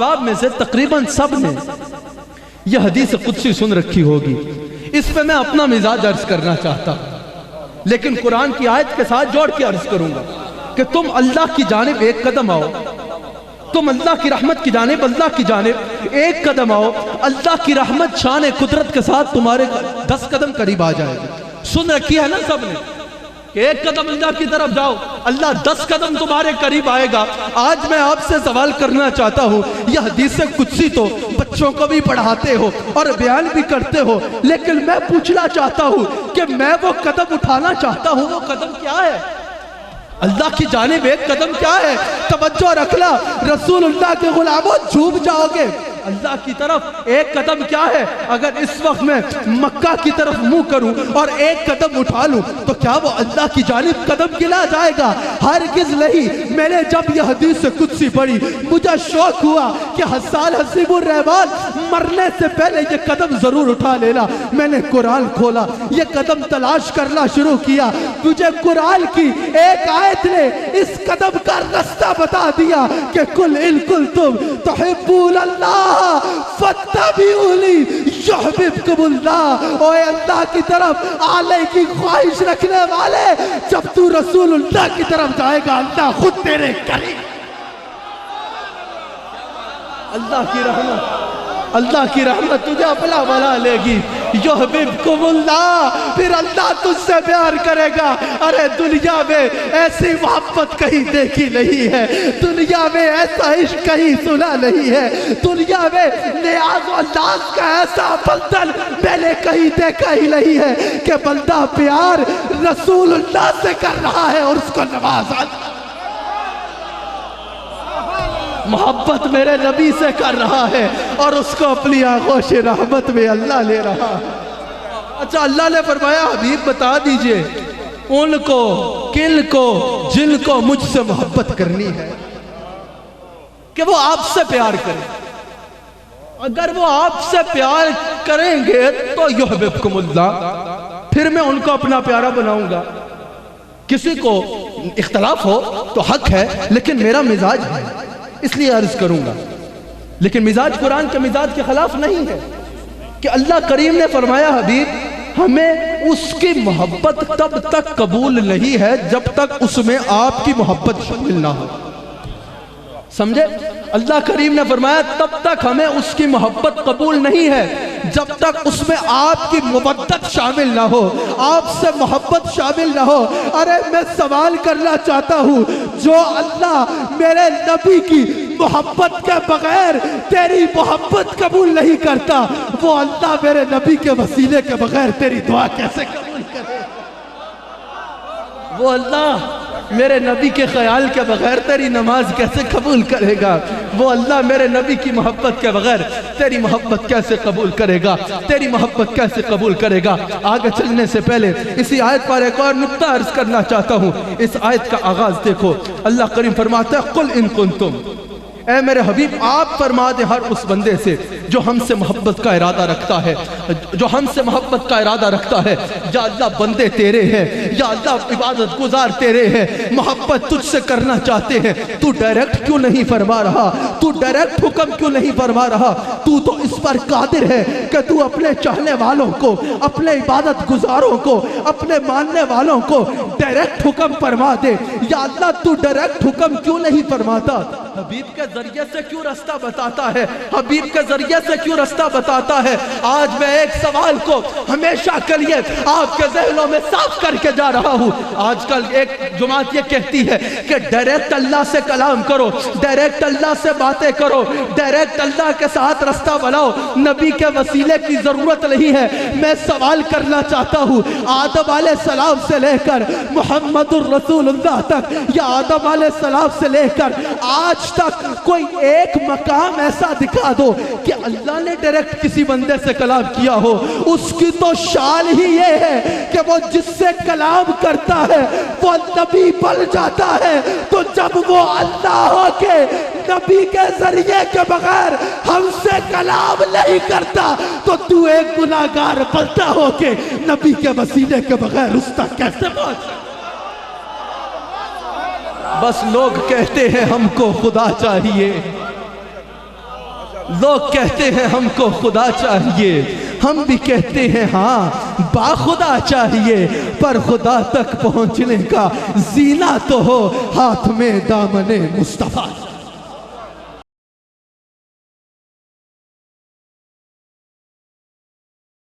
احباب میں سے تقریباً سب نے یہ حدیث قدسی سن رکھی ہوگی. اس پہ میں اپنا مزاج عرض کرنا چاہتا ہوں، لیکن قرآن کی آیت کے ساتھ جوڑ کے عرض کروں گا کہ تم اللہ کی جانب ایک قدم آؤ، تم اللہ کی رحمت کی جانب، اللہ کی جانب ایک قدم آؤ، اللہ کی رحمت شان قدرت کے ساتھ تمہارے 10 قدم قریب آ جائے گی. سن رکھی ہے نا سب نے کہ ایک قدم اللہ کی طرف جاؤ، اللہ 10 قدم تمہارے قریب آئے گا. آج میں آپ سے سوال کرنا چاہتا ہوں، یہ حدیث قدسی تو بچوں کو بھی پڑھاتے ہو اور بیان بھی کرتے ہو، لیکن میں پوچھنا چاہتا ہوں کہ میں وہ قدم اٹھانا چاہتا ہوں، وہ قدم کیا ہے؟ اللہ کی جانب ایک قدم کیا ہے؟ توجہ رکھنا، رسول اللہ کے غلاموں جھوم جاؤ گے. اللہ کی طرف ایک قدم کیا ہے؟ اگر اس وقت میں مکہ کی طرف منہ کروں اور ایک قدم اٹھا لوں تو کیا وہ اللہ کی جانب قدم گلا جائے گا؟ ہرگز نہیں. میں نے جب یہ حدیث قدسی پڑھی مجھے شوق ہوا کہ حسان حسیب الرحمان مرنے سے پہلے یہ قدم ضرور اٹھا لینا. میں نے قرآن کھولا، یہ قدم تلاش کرنا شروع کیا. مجھے قرآن کی ایک آیت نے اس قدم کا رستہ بتا دیا کہ قل ان کنتم تحبون اللہ فاتبعونی یحببکم اللہ. اوے اللہ کی طرف آنے کی خواہش رکھنے والے، جب تو رسول اللہ کی طرف جائے گا اللہ خود تیرے قریب. اللہ کی رحمت تجھے اپنا بنا لے گی. یحببکم اللہ، پھر اللہ تجھ سے پیار کرے گا. ارے دنیا میں ایسی محبت کہیں دیکھی نہیں ہے، دنیا میں ایسا عشق کہیں سنا نہیں ہے، دنیا میں نیاز و ناز کا ایسا بندن میں نے کہیں دیکھا ہی نہیں ہے کہ بندہ پیار رسول اللہ سے کر رہا ہے اور اس کو نوازا، محبت میرے نبی سے کر رہا ہے اور اس کو اپنی آغوش رحمت میں اللہ لے رہا ہے. اچھا، اللہ نے فرمایا حبیب بتا دیجئے ان کو، کن کو، جن کو مجھ سے محبت کرنی ہے کہ وہ آپ سے پیار کریں. اگر وہ آپ سے پیار کریں گے تو یحببکم اللہ، پھر میں ان کو اپنا پیارا بناؤں گا. کسی کو اختلاف ہو تو حق ہے، لیکن میرا مزاج ہے اس لیے عرض کروں گا. لیکن مزاج قرآن کے مزاج کے خلاف نہیں ہے کہ اللہ کریم نے فرمایا حبیب ہمیں اس کی محبت تب تک قبول نہیں ہے جب تک اس میں آپ کی محبت شامل نہ ہو. سمجھے؟ اللہ کریم نے فرمایا تب تک ہمیں اس کی محبت قبول نہیں ہے جب تک اس میں آپ کی مودت شامل نہ ہو، آپ سے محبت شامل نہ ہو. ارے میں سوال کرنا چاہتا ہوں، جو اللہ میرے نبی کی محبت کے بغیر تیری محبت قبول نہیں کرتا، وہ اللہ میرے نبی کے وسیلے کے بغیر تیری دعا کیسے قبول کرے؟ وہ اللہ میرے نبی کے خیال کے بغیر تیری نماز کیسے قبول کرے گا؟ وہ اللہ میرے نبی کی محبت کے بغیر تیری محبت کیسے قبول کرے گا؟ تیری محبت کیسے قبول کرے گا؟ آگے چلنے سے پہلے اسی آیت پر ایک اور نقطہ عرض کرنا چاہتا ہوں. اس آیت کا آغاز دیکھو، اللہ کریم فرماتا ہے قل ان کنتم، اے میرے حبیب آپ فرما دے ہر اس بندے سے جو ہم سے محبت کا ارادہ رکھتا ہے، جو ہم سے محبت کا ارادہ رکھتا ہے، یا اللہ بندے تیرے ہیں، یا اللہ عبادت گزار تیرے ہیں، محبت تجھ سے کرنا چاہتے ہیں، تو ڈائریکٹ کیوں نہیں فرما رہا؟ تو ڈائریکٹ حکم کیوں نہیں فرما رہا؟ تو اس پر قادر ہے کہ تو اپنے چاہنے والوں کو، اپنے عبادت گزاروں کو، اپنے ماننے والوں کو ڈائریکٹ حکم فرما دے. یا اللہ تو ڈائریکٹ حکم کیوں نہیں فرماتا؟ حبیب کے ذریعے سے کیوں رستہ بتاتا ہے؟ حبیب کے ذریعے سے کیوں رستہ بتاتا ہے؟ آج میں ایک سوال کو ہمیشہ کے لیے آپ کے ذہنوں میں صاف کر کے جا رہا ہوں. آج کل ایک جماعت یہ کہتی ہے کہ ڈائریکٹ اللہ سے کلام کرو، ڈائریکٹ اللہ سے باتیں کرو، ڈائریکٹ اللہ کے ساتھ رستہ بناؤ، نبی کے وسیلے کی ضرورت نہیں ہے. میں سوال کرنا چاہتا ہوں، آدم علیہ السلام سے لے کر محمد الرسول اللہ تک، یا آدم علیہ السلام سے لے کر آج تک کوئی ایک مقام ایسا دکھا دو کہ اللہ نے ڈائریکٹ کسی بندے سے کلام کیا ہو. اس کی تو شان ہی یہ ہے کہ وہ جس سے کلام کرتا ہے وہ نبی بن جاتا ہے. تو جب وہ اللہ کے نبی کے ذریعے کے بغیر ہم سے کلام نہیں کرتا تو ایک گناہگار بنتا ہو کہ نبی کے وسیلے کے بغیر اس تک کیسے پہنچ سکتا؟ بس لوگ کہتے ہیں ہم کو خدا چاہیے، لوگ کہتے ہیں ہم کو خدا چاہیے، ہم بھی کہتے ہیں ہاں با خدا چاہیے، پر خدا تک پہنچنے کا زینہ تو ہو ہاتھ میں دامن مصطفیٰ۔